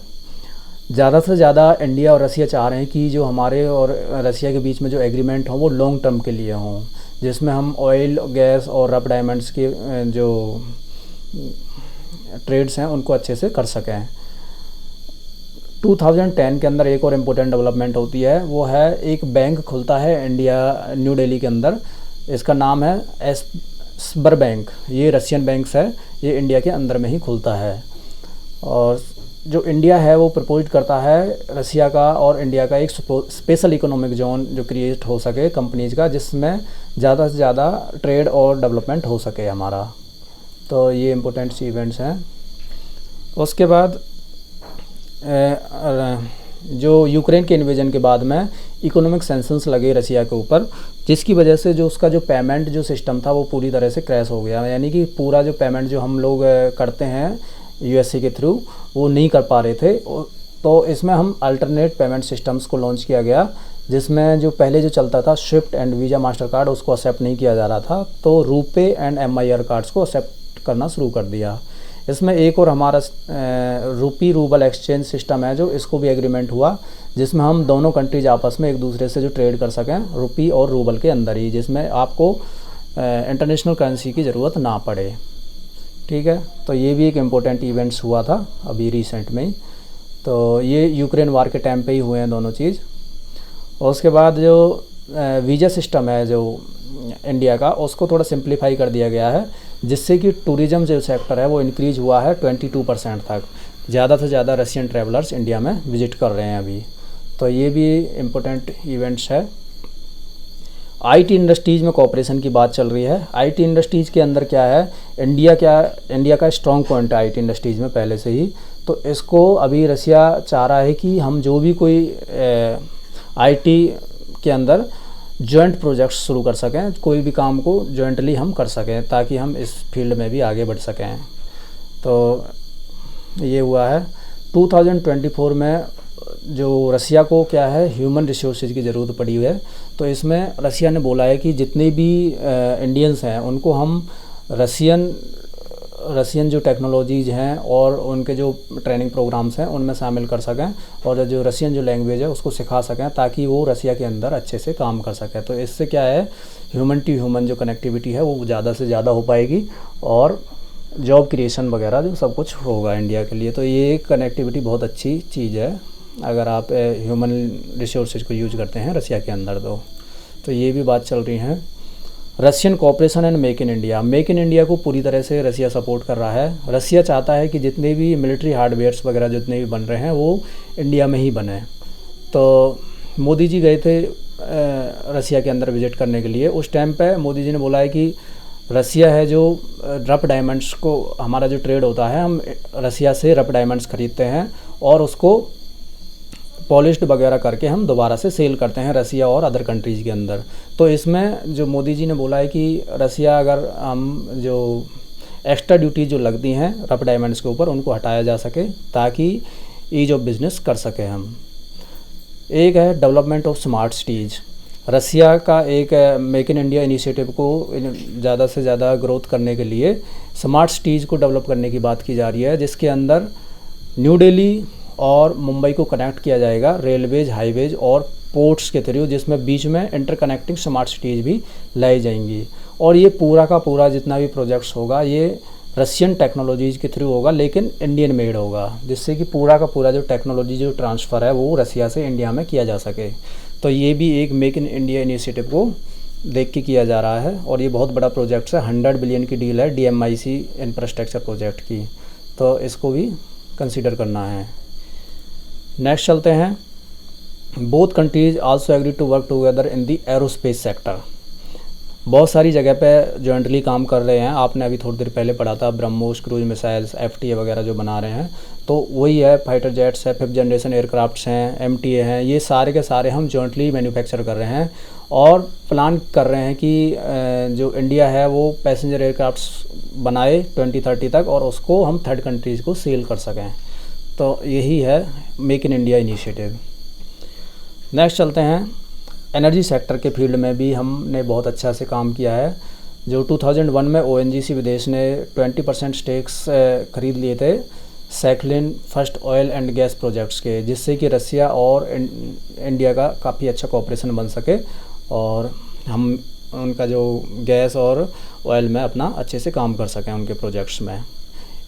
ज़्यादा से ज़्यादा इंडिया और रसिया चाह रहे हैं कि जो हमारे और रसिया के बीच में जो एग्रीमेंट हों वो लॉन्ग टर्म के लिए हों, जिसमें हम ऑयल, गैस और रफ डायमंड्स के जो ट्रेड्स हैं उनको अच्छे से कर सकें। 2010 के अंदर एक और इम्पोर्टेंट डेवलपमेंट होती है, वो है एक बैंक खुलता है इंडिया न्यू दिल्ली के अंदर। इसका नाम है स्बर बैंक। ये रशियन बैंक्स है, ये इंडिया के अंदर में ही खुलता है। और जो इंडिया है वो प्रपोज करता है रसिया का और इंडिया का एक स्पेशल इकोनॉमिक जोन जो क्रिएट हो सके कंपनीज़ का, जिसमें ज़्यादा से ज़्यादा ट्रेड और डेवलपमेंट हो सके हमारा। तो ये इम्पोर्टेंट इवेंट्स हैं। उसके बाद जो यूक्रेन के इन्वेजन के बाद में इकोनॉमिक सैंक्शंस लगे रसिया के ऊपर, जिसकी वजह से जो उसका जो पेमेंट जो सिस्टम था वो पूरी तरह से क्रैश हो गया। यानी कि पूरा जो पेमेंट जो हम लोग करते हैं यूएसए के थ्रू वो नहीं कर पा रहे थे। तो इसमें हम अल्टरनेट पेमेंट सिस्टम्स को लॉन्च किया गया, जिसमें जो पहले जो चलता था Swift and visa master card उसको एक्सेप्ट नहीं किया जा रहा था, तो रूपे एंड MIR कार्ड्स को एक्सेप्ट करना शुरू कर दिया। इसमें एक और हमारा रूपी रूबल एक्सचेंज सिस्टम है जो इसको भी एग्रीमेंट हुआ, जिसमें हम दोनों कंट्रीज आपस में एक दूसरे से जो ट्रेड कर सकें रूपी और रूबल के अंदर ही, जिसमें आपको इंटरनेशनल करेंसी की ज़रूरत ना पड़े। ठीक है, तो ये भी एक इम्पोर्टेंट इवेंट्स हुआ था अभी रिसेंट में ही। तो ये यूक्रेन वार के टाइम पे ही हुए हैं दोनों चीज़। और उसके बाद जो वीज़ा सिस्टम है जो इंडिया का, उसको थोड़ा सिंप्लीफाई कर दिया गया है, जिससे कि टूरिज़्म जो सेक्टर है वो इंक्रीज़ हुआ है 22% तक। ज़्यादा से ज़्यादा रशियन ट्रैवलर्स इंडिया में विज़िट कर रहे हैं अभी। तो ये भी इम्पोर्टेंट इवेंट्स है। IT इंडस्ट्रीज़ में कोऑपरेशन की बात चल रही है। IT इंडस्ट्रीज़ के अंदर क्या है, इंडिया का स्ट्रॉन्ग पॉइंट है IT इंडस्ट्रीज़ में पहले से ही। तो इसको अभी रसिया चाह रहा है कि हम जो भी कोई IT के अंदर जॉइंट प्रोजेक्ट्स शुरू कर सकें, कोई भी काम को जॉइंटली हम कर सकें, ताकि हम इस फील्ड में भी आगे बढ़ सकें। तो ये हुआ है 2024 में जो रसिया को क्या है, ह्यूमन रिसोर्सेज की ज़रूरत पड़ी हुई है। तो इसमें रसिया ने बोला है कि जितने भी इंडियंस हैं उनको हम रसियन जो टेक्नोलॉजीज़ हैं और उनके जो ट्रेनिंग प्रोग्राम्स हैं उनमें शामिल कर सकें, और जो रसियन जो लैंग्वेज है उसको सिखा सकें, ताकि वो रसिया के अंदर अच्छे से काम कर सकें। तो इससे क्या है, ह्यूमन टू ह्यूमन जो कनेक्टिविटी है वो ज़्यादा से ज़्यादा हो पाएगी, और जॉब क्रिएशन वगैरह जो सब कुछ होगा इंडिया के लिए। तो ये कनेक्टिविटी बहुत अच्छी चीज़ है अगर आप ह्यूमन रिसोर्सेज को यूज करते हैं रसिया के अंदर। तो ये भी बात चल रही है। Russian cooperation and make in India को पूरी तरह से रसिया सपोर्ट कर रहा है। रसिया चाहता है कि जितने भी मिलिट्री हार्डवेयर्स वगैरह जितने भी बन रहे हैं वो इंडिया में ही बने। तो मोदी जी गए थे रसिया के अंदर विज़िट करने के लिए। उस टाइम पे मोदी जी ने बोला है कि रसिया है जो रफ डायमंड्स को, हमारा जो ट्रेड होता है, हम रसिया से रफ डायमंड्स खरीदते हैं और उसको पॉलिश्ड वगैरह करके हम दोबारा से सेल करते हैं रसिया और अदर कंट्रीज़ के अंदर। तो इसमें जो मोदी जी ने बोला है कि रसिया अगर हम जो एक्स्ट्रा ड्यूटी जो लगती हैं रफ डायमंड्स के ऊपर उनको हटाया जा सके, ताकि ईज ऑफ बिज़नेस कर सकें हम। एक है डेवलपमेंट ऑफ स्मार्ट सिटीज़। रसिया का एक मेक इन इंडिया इनिशिएटिव को ज़्यादा से ज़्यादा ग्रोथ करने के लिए स्मार्ट सिटीज़ को डेवलप करने की बात की जा रही है, जिसके अंदर न्यू दिल्ली और मुंबई को कनेक्ट किया जाएगा रेलवेज, हाईवेज और पोर्ट्स के थ्रू, जिसमें बीच में इंटरकनेक्टिंग स्मार्ट सिटीज़ भी लाई जाएंगी। और ये पूरा का पूरा जितना भी प्रोजेक्ट्स होगा ये रशियन टेक्नोलॉजीज़ के थ्रू होगा, लेकिन इंडियन मेड होगा, जिससे कि पूरा का पूरा जो टेक्नोलॉजी जो ट्रांसफ़र है वो रसिया से इंडिया में किया जा सके। तो ये भी एक मेक इन इंडिया इनिशिएटिव को देख के किया जा रहा है, और ये बहुत बड़ा प्रोजेक्ट है। 100 बिलियन की डील है DMIC इंफ्रास्ट्रक्चर प्रोजेक्ट की, तो इसको भी कंसिडर करना है। नेक्स्ट चलते हैं। Both countries also agree to work together in the aerospace sector. बहुत सारी जगह पे जॉइंटली काम कर रहे हैं। आपने अभी थोड़ी देर पहले पढ़ा था ब्रह्मोस, क्रूज मिसाइल्स, FTA वगैरह जो बना रहे हैं, तो वही है। फाइटर जेट्स है, 5th जनरेशन एयरक्राफ्ट्स हैं, MTA हैं, ये सारे के सारे हम जॉइंटली मैन्युफैक्चर कर रहे हैं और प्लान कर रहे हैं कि जो इंडिया है वो पैसेंजर एयरक्राफ्ट्स बनाए 2030 तक, और उसको हम थर्ड कंट्रीज़ को सेल कर सकें। तो यही है make in India initiative. Next चलते हैं। एनर्जी सेक्टर के फील्ड में भी हमने बहुत अच्छा से काम किया है। जो 2001 में ONGC विदेश ने 20% स्टेक्स खरीद लिए थे Sakhalin first oil and gas projects के, जिससे कि रसिया और इंडिया का काफ़ी अच्छा कोऑपरेशन बन सके और हम उनका जो गैस और ऑयल में अपना अच्छे से काम कर सकें उनके प्रोजेक्ट्स में।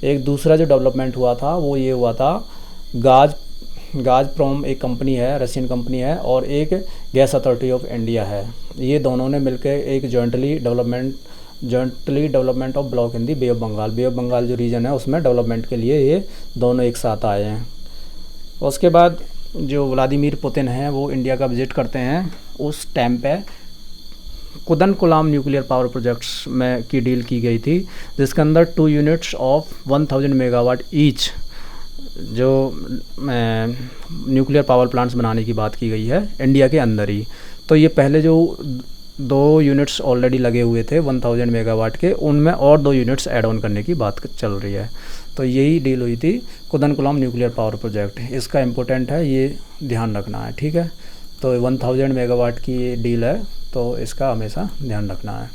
एक दूसरा जो डेवलपमेंट हुआ था वो ये हुआ था, गाज़प्रोम एक कंपनी है, रशियन कंपनी है, और एक गैस अथॉरिटी ऑफ इंडिया है। ये दोनों ने मिलकर एक jointly development of block in the bay of Bengal जो रीजन है उसमें डेवलपमेंट के लिए ये दोनों एक साथ आए हैं। उसके बाद जो व्लादिमीर पुतिन हैं वो इंडिया का विज़िट करते हैं। उस टाइम पे कुदनकुलाम न्यूक्लियर पावर प्रोजेक्ट्स में की डील की गई थी, जिसके अंदर 2 यूनिट्स ऑफ 1000 मेगावाट ईच जो न्यूक्लियर पावर प्लांट्स बनाने की बात की गई है इंडिया के अंदर ही। तो ये पहले जो 2 यूनिट्स ऑलरेडी लगे हुए थे 1000 मेगावाट के, उनमें और 2 यूनिट्स ऐड ऑन करने की बात चल रही है। तो यही डील हुई थी कुदनकुलाम न्यूक्लियर पावर प्रोजेक्ट। इसका इम्पोर्टेंट है, ये ध्यान रखना है, ठीक है। तो 1000 मेगावाट की ये डील है, तो इसका हमेशा ध्यान रखना है।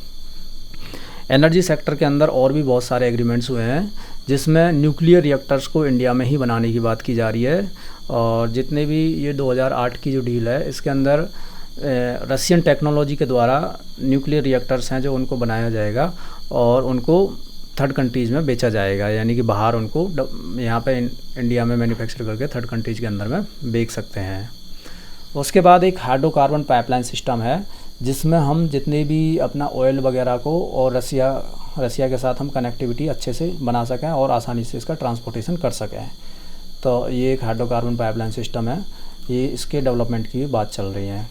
एनर्जी सेक्टर के अंदर और भी बहुत सारे एग्रीमेंट्स हुए हैं, जिसमें न्यूक्लियर रिएक्टर्स को इंडिया में ही बनाने की बात की जा रही है। और जितने भी ये 2008 की जो डील है, इसके अंदर रशियन टेक्नोलॉजी के द्वारा न्यूक्लियर रिएक्टर्स हैं जो उनको बनाया जाएगा और उनको थर्ड कंट्रीज़ में बेचा जाएगा, यानी कि बाहर उनको यहाँ पे इंडिया में मैन्युफैक्चर करके थर्ड कंट्रीज़ के अंदर में बेच सकते हैं। उसके बाद एक हाइड्रोकार्बन पाइपलाइन सिस्टम है, जिसमें हम जितने भी अपना ऑयल वगैरह को और रसिया के साथ हम कनेक्टिविटी अच्छे से बना सकें और आसानी से इसका ट्रांसपोर्टेशन कर सकें। तो ये एक हाइड्रोकार्बन पाइपलाइन सिस्टम है, ये इसके डेवलपमेंट की बात चल रही है।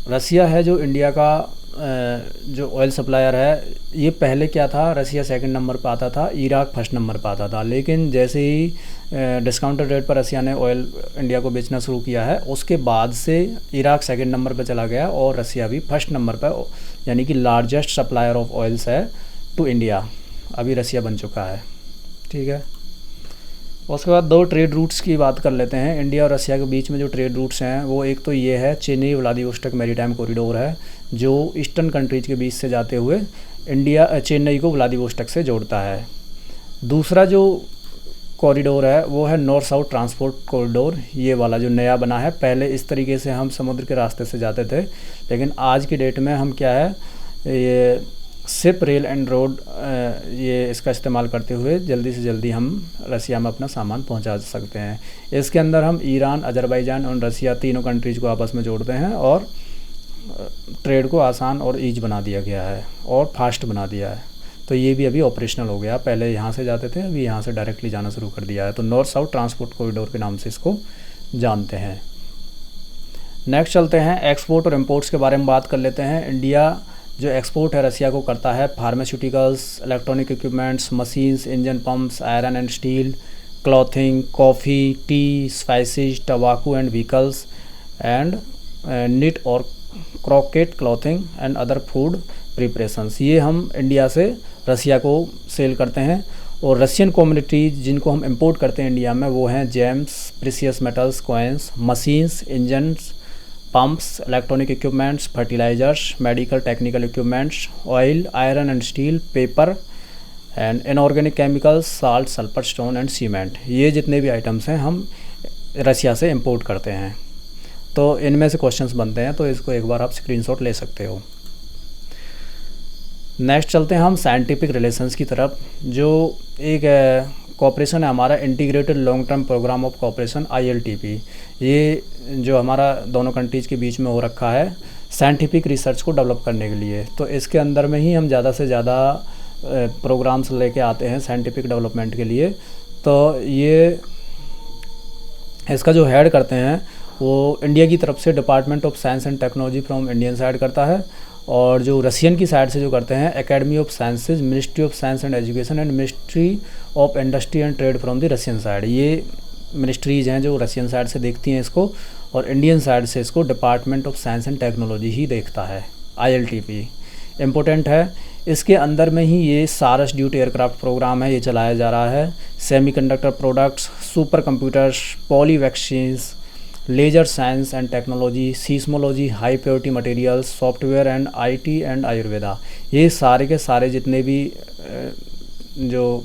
रसिया है जो इंडिया का जो ऑयल सप्लायर है, ये पहले क्या था, रसिया सेकंड नंबर पर आता था, इराक फर्स्ट नंबर पर आता था। लेकिन जैसे ही डिस्काउंटेड रेट पर रसिया ने ऑयल इंडिया को बेचना शुरू किया है, उसके बाद से इराक सेकंड नंबर पर चला गया और रसिया भी फर्स्ट नंबर पर, यानी कि लार्जेस्ट सप्लायर ऑफ ऑयल्स है टू इंडिया, अभी रसिया बन चुका है, ठीक है। उसके बाद दो ट्रेड रूट्स की बात कर लेते हैं। इंडिया और रसिया के बीच में जो ट्रेड रूट्स हैं वो एक तो ये है चेन्नई व्लादिवोस्टोक मैरीटाइम कॉरिडोर है, जो ईस्टर्न कंट्रीज के बीच से जाते हुए इंडिया चेन्नई को व्लादिवोस्टोक से जोड़ता है। दूसरा जो कॉरिडोर है वो है नॉर्थ साउथ ट्रांसपोर्ट कॉरिडोर, ये वाला जो नया बना है। पहले इस तरीके से हम समुद्र के रास्ते से जाते थे, लेकिन आज की डेट में हम क्या है ये शिप, रेल एंड रोड ये इसका इस्तेमाल करते हुए जल्दी से जल्दी हम रसिया में अपना सामान पहुंचा सकते हैं। इसके अंदर हम ईरान, अजरबैजान और रसिया तीनों कंट्रीज़ को आपस में जोड़ते हैं और ट्रेड को आसान और ईज बना दिया गया है और फास्ट बना दिया है। तो ये भी अभी ऑपरेशनल हो गया, पहले यहाँ से जाते थे, अभी यहाँ से डायरेक्टली जाना शुरू कर दिया है। तो नॉर्थ साउथ ट्रांसपोर्ट कॉरिडोर के नाम से इसको जानते हैं। नेक्स्ट चलते हैं, एक्सपोर्ट और इम्पोर्ट्स के बारे में बात कर लेते हैं। इंडिया जो एक्सपोर्ट है रसिया को करता है pharmaceuticals, electronic equipments, machines, engine pumps, iron and steel, clothing, coffee, tea, spices, tobacco and vehicles and knit और crochet clothing and other food preparations. ये हम इंडिया से रसिया को सेल करते हैं। और रशियन कम्युनिटी जिनको हम इंपोर्ट करते हैं इंडिया में वो हैं gems, precious metals, coins, machines, engines, pumps, electronic equipments, fertilisers, medical technical equipments, oil, iron and steel, paper and inorganic chemicals, salt, sulphur, stone and cement. ये जितने भी आइटम्स हैं हम रसिया से इंपोर्ट करते हैं। तो इनमें से क्वेश्चंस बनते हैं, तो इसको एक बार आप स्क्रीनशॉट ले सकते हो। नेक्स्ट चलते हैं हम साइंटिफिक रिलेशंस की तरफ। जो एक कोऑपरेशन है हमारा, integrated long term programme of cooperation ILTP, ये जो हमारा दोनों कंट्रीज़ के बीच में हो रखा है साइंटिफिक रिसर्च को डेवलप करने के लिए। तो इसके अंदर में ही हम ज़्यादा से ज़्यादा प्रोग्राम्स लेके आते हैं साइंटिफिक डेवलपमेंट के लिए। तो ये इसका जो हेड करते हैं वो इंडिया की तरफ से department of science and technology from Indian side करता है, और जो रशियन की साइड से जो करते हैं academy of sciences, ministry of science and education and ministry of industry and trade from the Russian side. ये मिनिस्ट्रीज़ हैं जो रशियन साइड से देखती हैं इसको, और इंडियन साइड से इसको department of science and technology ही देखता है। ILTP इम्पोर्टेंट है। इसके अंदर में ही ये सारस ड्यूटी एयरक्राफ्ट प्रोग्राम है, ये चलाया जा रहा है। Semiconductor products, super computers, polio vaccines, laser science and technology, seismology, high purity materials, software and IT and Ayurveda, ये सारे के सारे जितने भी जो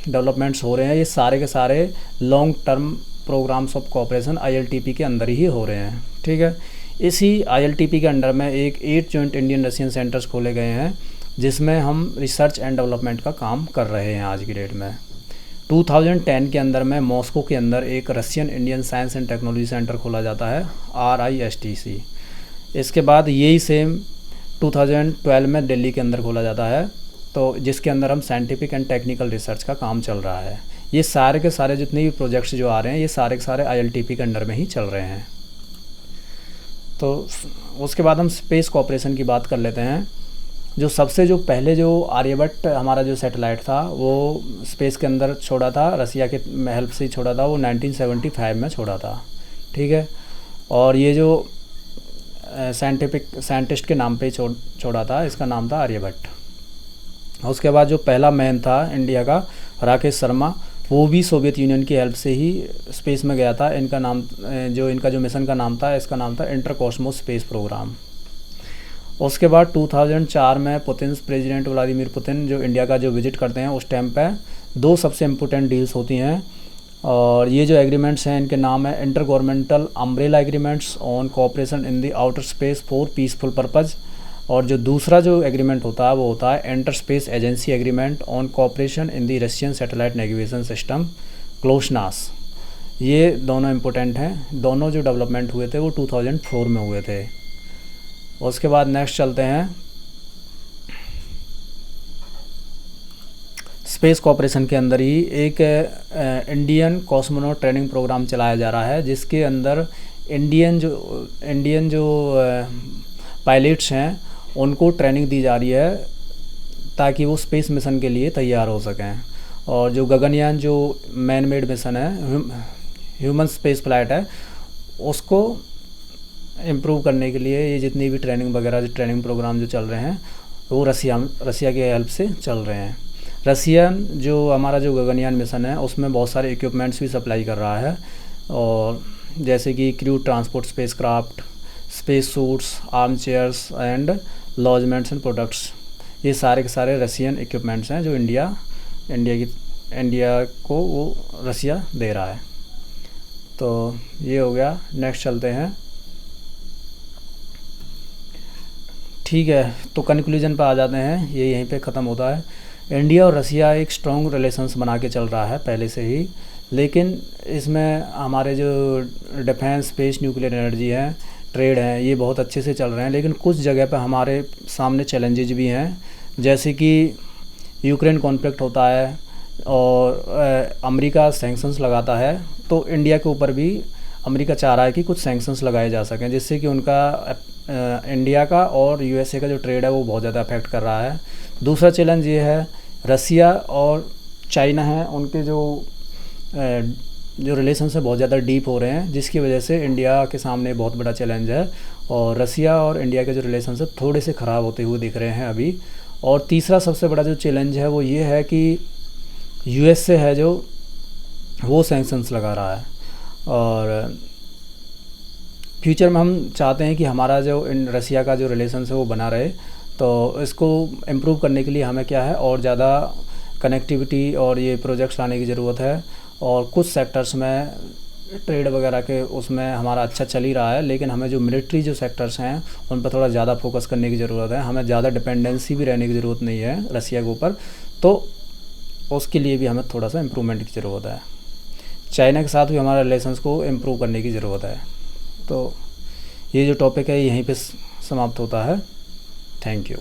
डेवलपमेंट्स हो रहे हैं ये सारे के सारे long term programmes of cooperation ILTP के अंदर ही हो रहे हैं। ठीक है, इसी ILTP के अंडर में 8 जॉइंट इंडियन रशियन सेंटर्स खोले गए हैं, जिसमें हम रिसर्च एंड डेवलपमेंट का काम कर रहे हैं आज की डेट में। 2010 के अंदर में मॉस्को के अंदर एक Russian Indian science and technology centre खोला जाता है, RISTC। इसके बाद यही सेम 2012 में दिल्ली के अंदर खोला जाता है, तो जिसके अंदर हम साइंटिफिक एंड टेक्निकल रिसर्च का काम चल रहा है। ये सारे के सारे जितने भी प्रोजेक्ट्स जो आ रहे हैं ये सारे के सारे ILTP के अंडर में ही चल रहे हैं। तो उसके बाद हम स्पेस कोऑपरेशन की बात कर लेते हैं। जो सबसे जो पहले जो आर्यभट्ट हमारा जो सैटेलाइट था वो स्पेस के अंदर छोड़ा था, रसिया के हेल्प से ही छोड़ा था, वो 1975 में छोड़ा था। ठीक है, और ये जो साइंटिस्ट के नाम पे ही छोड़ा था, इसका नाम था आर्यभट्ट। उसके बाद जो पहला मैन था इंडिया का, राकेश शर्मा, वो भी सोवियत यूनियन की हेल्प से ही स्पेस में गया था। इनका नाम जो मिशन का नाम था, इसका नाम था इंटरकॉस्मोस स्पेस प्रोग्राम। उसके बाद 2004 में प्रेसिडेंट व्लादिमीर पुतिन जो इंडिया का जो विजिट करते हैं उस टाइम पे 2 सबसे इम्पोर्टेंट डील्स होती हैं, और ये जो एग्रीमेंट्स हैं इनके नाम है inter governmental umbrella agreements on cooperation in the outer space for peaceful purpose, और जो दूसरा जो एग्रीमेंट होता है वो होता है inter space agency agreement on cooperation in the Russian satellite navigation system GLONASS. ये दोनों इम्पोर्टेंट हैं। दोनों जो डेवलपमेंट हुए थे वो 2004 में हुए थे। उसके बाद नेक्स्ट चलते हैं, स्पेस कोऑपरेशन के अंदर ही एक इंडियन कॉस्मोनॉट ट्रेनिंग प्रोग्राम चलाया जा रहा है, जिसके अंदर इंडियन जो पायलट्स हैं उनको ट्रेनिंग दी जा रही है ताकि वो स्पेस मिशन के लिए तैयार हो सकें। और जो गगनयान जो मैन मेड मिशन है, ह्यूमन स्पेस फ्लाइट है, उसको इम्प्रूव करने के लिए ये जितनी भी ट्रेनिंग वगैरह जो ट्रेनिंग प्रोग्राम जो चल रहे हैं वो रसिया की हेल्प से चल रहे हैं। रसियन जो हमारा जो गगनयान मिशन है उसमें बहुत सारे इक्विपमेंट्स भी सप्लाई कर रहा है, और जैसे कि crew transport spacecraft, space suits, arm chairs and lodgements and products, ये सारे के सारे रसियन इक्विपमेंट्स हैं जो इंडिया को वो रसिया दे रहा है। तो ये हो गया। नेक्स्ट चलते हैं। ठीक है, तो कंक्लूजन पर आ जाते हैं, ये यहीं पे ख़त्म होता है। इंडिया और रसिया एक स्ट्रॉन्ग रिलेशंस बना के चल रहा है पहले से ही, लेकिन इसमें हमारे जो डिफेंस, स्पेस, न्यूक्लियर एनर्जी है, ट्रेड हैं, ये बहुत अच्छे से चल रहे हैं। लेकिन कुछ जगह पे हमारे सामने चैलेंजेज भी हैं, जैसे कि यूक्रेन कॉन्फ्लिक्ट होता है और अमेरिका सैंक्शंस लगाता है, तो इंडिया के ऊपर भी अमेरिका चाह रहा है कि कुछ सैंक्शंस लगाए जा सकें, जिससे कि उनका इंडिया का और यूएसए का जो ट्रेड है वो बहुत ज़्यादा अफेक्ट कर रहा है। दूसरा चैलेंज ये है, रसिया और चाइना है, उनके जो रिलेशंस है बहुत ज़्यादा डीप हो रहे हैं, जिसकी वजह से इंडिया के सामने बहुत बड़ा चैलेंज है, और रसिया और इंडिया के जो रिलेशंस है थोड़े से ख़राब होते हुए दिख रहे हैं अभी। और तीसरा सबसे बड़ा जो चैलेंज है वो ये है कि यूएसए है जो वो सैंक्शंस लगा रहा है, और फ्यूचर में हम चाहते हैं कि हमारा जो रसिया का जो रिलेशंस है वो बना रहे। तो इसको इम्प्रूव करने के लिए हमें क्या है, और ज़्यादा कनेक्टिविटी और ये प्रोजेक्ट्स लाने की ज़रूरत है। और कुछ सेक्टर्स में ट्रेड वगैरह के उसमें हमारा अच्छा चल ही रहा है, लेकिन हमें जो मिलिट्री जो सेक्टर्स हैं उन पर थोड़ा ज़्यादा फोकस करने की ज़रूरत है। हमें ज़्यादा डिपेंडेंसी भी रहने की ज़रूरत नहीं है रसिया के ऊपर, तो उसके लिए भी हमें थोड़ा सा इम्प्रूवमेंट की ज़रूरत है। चाइना के साथ भी हमारे रिलेशंस को इम्प्रूव करने की ज़रूरत है। तो ये जो टॉपिक है यहीं पे समाप्त होता है। Thank you.